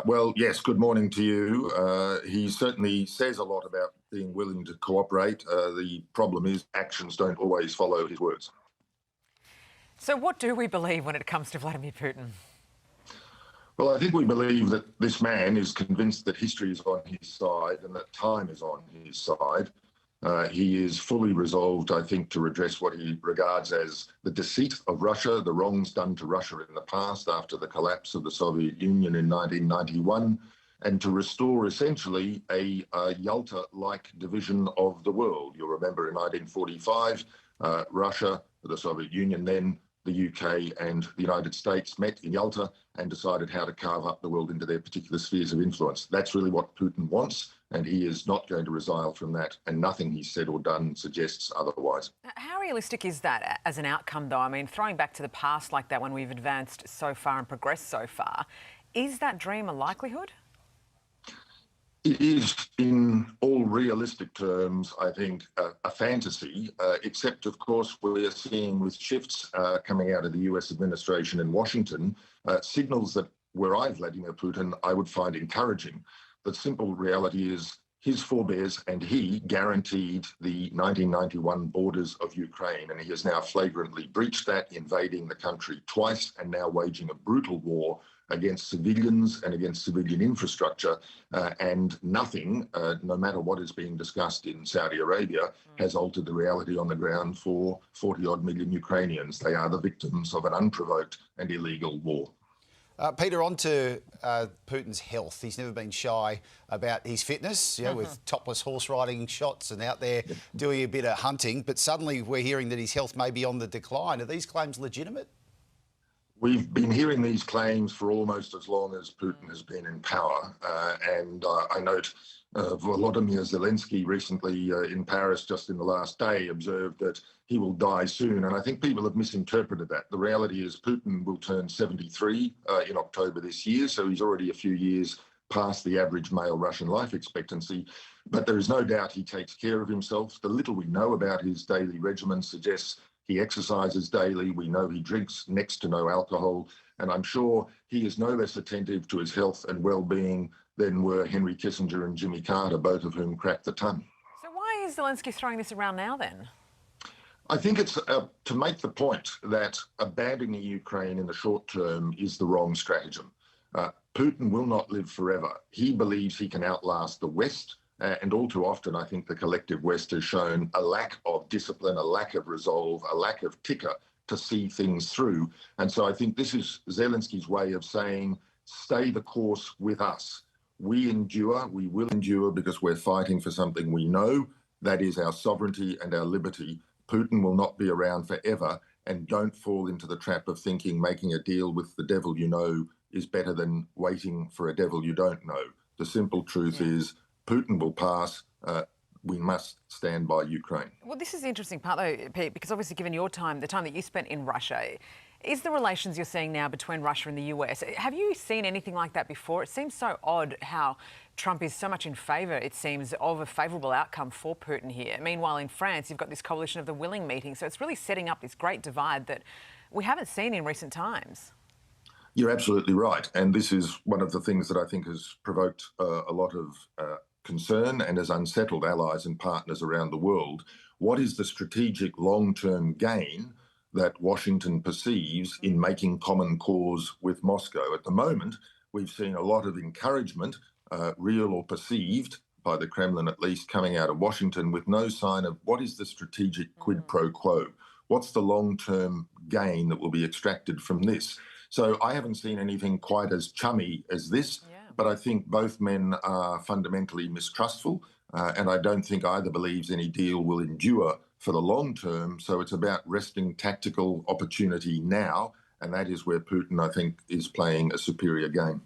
Well, yes, good morning to you. He certainly says a lot about being willing to cooperate. The problem is actions don't always follow his words. So what do we believe when it comes to Vladimir Putin? Well, I think we believe that this man is convinced that history is on his side and that time is on his side. He is fully resolved, I think, to redress what he regards as the deceit of Russia, the wrongs done to Russia in the past after the collapse of the Soviet Union in 1991, and to restore essentially a Yalta-like division of the world. You'll remember in 1945, Russia, the Soviet Union then, the UK and the United States met in Yalta and decided how to carve up the world into their particular spheres of influence. That's really what Putin wants, and he is not going to resile from that, and nothing he's said or done suggests otherwise. How realistic is that as an outcome, though? I mean, throwing back to the past like that when we've advanced so far and progressed so far, is that dream a likelihood? It is, in all realistic terms, I think, a fantasy, except, of course, we're seeing with shifts coming out of the US administration in Washington, signals that were I Vladimir Putin, I would find encouraging. The simple reality is his forebears and he guaranteed the 1991 borders of Ukraine, and he has now flagrantly breached that, invading the country twice and now waging a brutal war against civilians and against civilian infrastructure, and nothing, no matter what is being discussed in Saudi Arabia, has altered the reality on the ground for 40-odd million Ukrainians. They are the victims of an unprovoked and illegal war. Peter, on to Putin's health. He's never been shy about his fitness, with topless horse riding shots and out there doing a bit of hunting. But suddenly we're hearing that his health may be on the decline. Are these claims legitimate? We've been hearing these claims for almost as long as Putin has been in power. And I note Volodymyr Zelensky recently in Paris just in the last day observed that he will die soon. And I think people have misinterpreted that. The reality is Putin will turn 73 in October this year. So he's already a few years past the average male Russian life expectancy. But there is no doubt he takes care of himself. The little we know about his daily regimen suggests he exercises daily. We know he drinks next to no alcohol. And I'm sure he is no less attentive to his health and well-being than were Henry Kissinger and Jimmy Carter, both of whom cracked the ton. So why is Zelensky throwing this around now then? I think it's to make the point that abandoning Ukraine in the short term is the wrong stratagem. Putin will not live forever. He believes he can outlast the West. And all too often, I think the collective West has shown a lack of discipline, a lack of resolve, a lack of ticker to see things through. And so I think this is Zelensky's way of saying, stay the course with us. We endure, we will endure because we're fighting for something we know, that is our sovereignty and our liberty. Putin will not be around forever, and don't fall into the trap of thinking making a deal with the devil you know is better than waiting for a devil you don't know. The simple truth is Putin will pass. We must stand by Ukraine. Well, this is the interesting part, though, Pete, because obviously given your time, the time that you spent in Russia, is the relations you're seeing now between Russia and the US, have you seen anything like that before? It seems so odd how Trump is so much in favour, it seems, of a favourable outcome for Putin here. Meanwhile, in France, you've got this coalition of the Huling meeting, so it's really setting up this great divide that we haven't seen in recent times. You're absolutely right. And this is one of the things that I think has provoked a lot of concern and has unsettled allies and partners around the world. What is the strategic long-term gain that Washington perceives in making common cause with Moscow? At the moment, we've seen a lot of encouragement, real or perceived, by the Kremlin at least, coming out of Washington with no sign of what is the strategic quid pro quo. What's the long-term gain that will be extracted from this? So I haven't seen anything quite as chummy as this. But I think both men are fundamentally mistrustful, and I don't think either believes any deal will endure for the long term. So it's about wresting tactical opportunity now, and that is where Putin, I think, is playing a superior game.